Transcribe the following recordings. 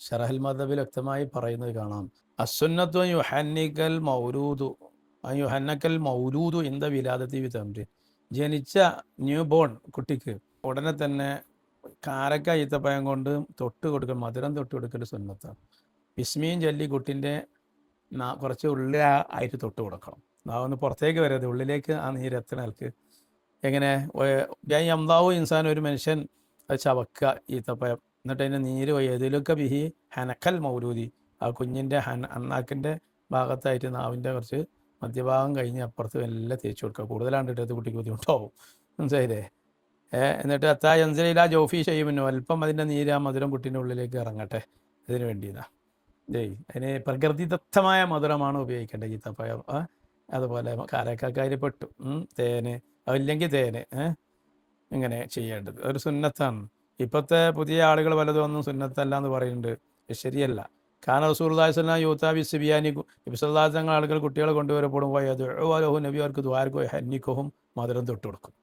ഷറഹൽ മദബിൽ വ്യക്തമായി പറയുന്നത് കാണാം. അസുന്നത്തു യുഹന്നക്കൽ മൗലൂദു ഇന്ദ വിലാദത്തി തംരി. ജനിച്ച ന്യൂ ബോൺ കുട്ടിക്ക് ഉടനെ തന്നെ കാരക്ക ഈത്തപ്പഴം കൊണ്ട് തൊട്ട് കൊടുക്കൽ, മധുരം തൊട്ട് കൊടുക്കൽ സുന്നത്താണ്. ബിസ്മിയും ചൊല്ലി കുട്ടിൻ്റെ കുറച്ച് ഉള്ളിലായിട്ട് തൊട്ട് കൊടുക്കണം. ഒന്ന് പുറത്തേക്ക് വരരുത്, ഉള്ളിലേക്ക് ആ നീരെത്തണൽക്ക്. എങ്ങനെ അമ്താവു ഇൻസാൻ, ഒരു മനുഷ്യൻ അത് ചവക്കുക ഈത്തപ്പഴം, എന്നിട്ട് അതിൻ്റെ നീര് ഏതിലൊക്കെ ബിഹി ഹനക്കൽ മൗലൂദി, ആ കുഞ്ഞിൻ്റെ അണ്ണാക്കിൻ്റെ ഭാഗത്തായിട്ട് നാവിൻ്റെ കുറച്ച് മധ്യഭാഗം കഴിഞ്ഞ് അപ്പുറത്ത് എല്ലാം തേച്ച് കൊടുക്കുക. കൂടുതലാണ്ട് ഇട്ടത് കുട്ടിക്ക് ബുദ്ധിമുട്ടാവും, മനസ്സിലായില്ലേ? എന്നിട്ട് അത്തായൻസലില ജോഫി ചെയ്യുമെന്നോ, അല്പം അതിൻ്റെ നീര് ആ മധുരം കുട്ടീൻ്റെ ഉള്ളിലേക്ക് ഇറങ്ങട്ടെ, ഇതിന് വേണ്ടിയതാണ്. അതിന് പ്രകൃതിദത്തമായ മധുരമാണ് ഉപയോഗിക്കേണ്ടത് ഈത്തപ്പഴം. അതുപോലെ കാരക്കാര് പെട്ടു, തേന്, അതില്ലെങ്കിൽ തേന്, ഇങ്ങനെ ചെയ്യേണ്ടത് ഒരു സുന്നത്താണ്. ഇപ്പോഴത്തെ പുതിയ ആളുകൾ പലതും ഒന്നും സുന്നത്തല്ല എന്ന് പറയുന്നുണ്ട്, ശരിയല്ല. കാരണം റസൂലുള്ളാഹി സ്വല്ലല്ലാഹു അലൈഹി യൂതാബി സിബിയാനി, നബി സല്ലല്ലാഹു അലൈഹി വസല്ലം ആളുകൾ കുട്ടികളെ കൊണ്ടുവരപ്പെടും, വയദുഉ നബി അവർക്ക് ദ്വാരക്കോ ഹന്നിക്കോഹും മധുരം തൊട്ട് കൊടുക്കും.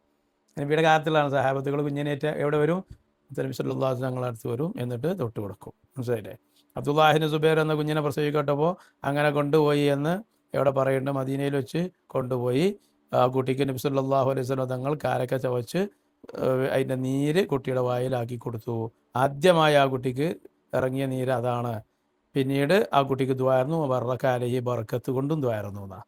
നബിയുടെ കാലത്തിലാണ് സഹാബത്തുകൾ കുഞ്ഞിനേറ്റ് എവിടെ വരും, നബി സല്ലല്ലാഹു അലൈഹി വസല്ലം അടുത്ത് വരും, എന്നിട്ട് തൊട്ട് കൊടുക്കും, മനസ്സിലായില്ലേ? അബ്ദുല്ലാഹിബ്നു സുബൈർ എന്ന കുഞ്ഞിനെ പ്രസവിക്കട്ടപ്പോൾ അങ്ങനെ കൊണ്ടുപോയി എന്ന് എവിടെ പറയുന്നുണ്ട്, മദീനയിൽ വെച്ച് കൊണ്ടുപോയി ആ കുട്ടിക്ക് നബി സല്ലല്ലാഹു അലൈഹി വസല്ലം തങ്ങൾ കാരക്ക ചവച്ച് അതിൻ്റെ നീര് കുട്ടിയുടെ വായിലാക്കി കൊടുത്തു. ആദ്യമായി ആ കുട്ടിക്ക് ഇറങ്ങിയ നീര് അതാണ്. പിന്നീട് ആ കുട്ടിക്ക് ദ്വാരുന്നു, ബറക അലൈഹി, ബർക്കത്ത് കൊണ്ടും ദ്വാരുന്നു എന്നാണ്,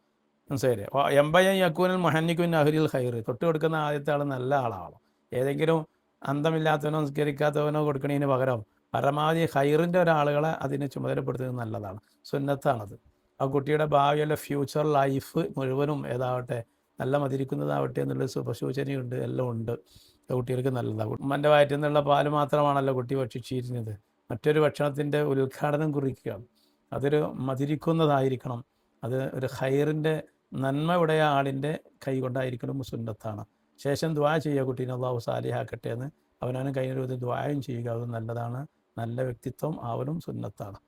മനസ്സിലായില്ലേ? എംബയൻ യക്കൂനൽ മുഹന്നിക്കുൻ അഹ്ലിൽ ഖൈർ, തൊട്ട് കൊടുക്കുന്ന ആദ്യത്തെ ആൾ നല്ല ആളാണ്. ഏതെങ്കിലും അന്തമില്ലാത്തവനോ നിസ്കരിക്കാത്തവനോ കൊടുക്കണതിന് പകരം പരമാവധി ഖൈറിൻ്റെ ഒരാളുകളെ അതിനെ ചുമതലപ്പെടുത്തുന്നത് നല്ലതാണ്, സുന്നത്താണത്. ആ കുട്ടിയുടെ ഭാവിയുള്ള ഫ്യൂച്ചർ ലൈഫ് മുഴുവനും ഏതാവട്ടെ നല്ല മതിരിക്കുന്നതാവട്ടെ എന്നുള്ള ശുഭസൂചനയുണ്ട്, എല്ലാം ഉണ്ട്. കുട്ടികൾക്ക് നല്ലതാണ്. ഉമ്മൻ്റെ വയറ്റിൽ നിന്നുള്ള പാല് മാത്രമാണല്ലോ കുട്ടി ഭക്ഷിച്ചിരുന്നത്, മറ്റൊരു ഭക്ഷണത്തിൻ്റെ ഉദ്ഘാടനം കുറിക്കുകയാണ്. അതൊരു മതിരിക്കുന്നതായിരിക്കണം, അത് ഒരു ഖൈറിൻ്റെ നന്മയുടെ ആളിൻ്റെ കൈ കൊണ്ടായിരിക്കണം, സുന്നത്താണ്. ശേഷം ദുആ ചെയ്യുക, കുട്ടീനെ അല്ലാഹു സാലിഹാക്കട്ടെ എന്ന് അവനവനും കഴിഞ്ഞ ദുആയും ചെയ്യുക, അത് നല്ലതാണ്. നല്ല വ്യക്തിത്വം ആവലും സുന്നത്താണ്.